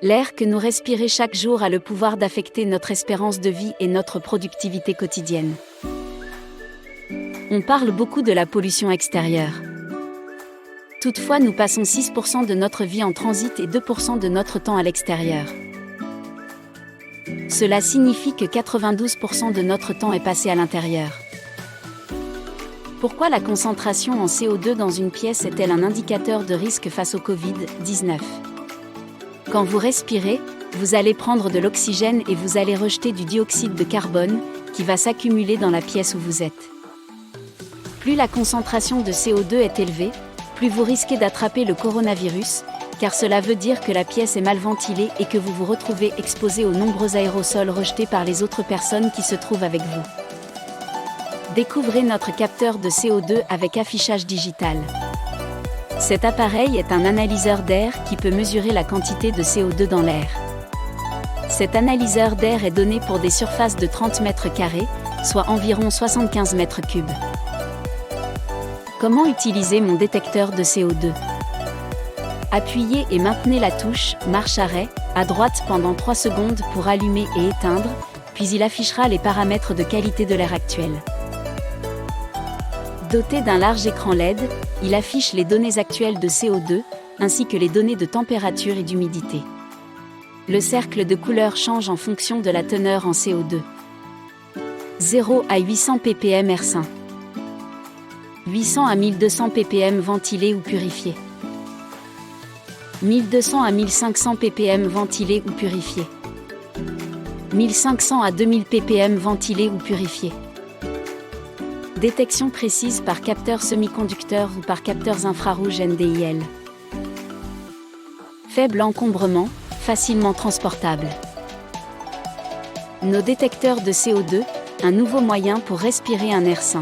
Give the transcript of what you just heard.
L'air que nous respirons chaque jour a le pouvoir d'affecter notre espérance de vie et notre productivité quotidienne. On parle beaucoup de la pollution extérieure. Toutefois, nous passons 6% de notre vie en transit et 2% de notre temps à l'extérieur. Cela signifie que 92% de notre temps est passé à l'intérieur. Pourquoi la concentration en CO2 dans une pièce est-elle un indicateur de risque face au Covid-19 ? Quand vous respirez, vous allez prendre de l'oxygène et vous allez rejeter du dioxyde de carbone, qui va s'accumuler dans la pièce où vous êtes. Plus la concentration de CO2 est élevée, plus vous risquez d'attraper le coronavirus, car cela veut dire que la pièce est mal ventilée et que vous vous retrouvez exposé aux nombreux aérosols rejetés par les autres personnes qui se trouvent avec vous. Découvrez notre capteur de CO2 avec affichage digital. Cet appareil est un analyseur d'air qui peut mesurer la quantité de CO2 dans l'air. Cet analyseur d'air est donné pour des surfaces de 30 mètres carrés, soit environ 75 mètres cubes. Comment utiliser mon détecteur de CO2 ? Appuyez et maintenez la touche « Marche-arrêt » à droite pendant 3 secondes pour allumer et éteindre, puis il affichera les paramètres de qualité de l'air actuel. Doté d'un large écran LED, il affiche les données actuelles de CO2, ainsi que les données de température et d'humidité. Le cercle de couleur change en fonction de la teneur en CO2. 0 à 800 ppm air sain. 800 à 1200 ppm ventilé ou purifié. 1200 à 1500 ppm ventilé ou purifié. 1500 à 2000 ppm ventilé ou purifié. Détection précise par capteur semi-conducteur ou par capteurs infrarouges NDIL. Faible encombrement, facilement transportable. Nos détecteurs de CO2, un nouveau moyen pour respirer un air sain.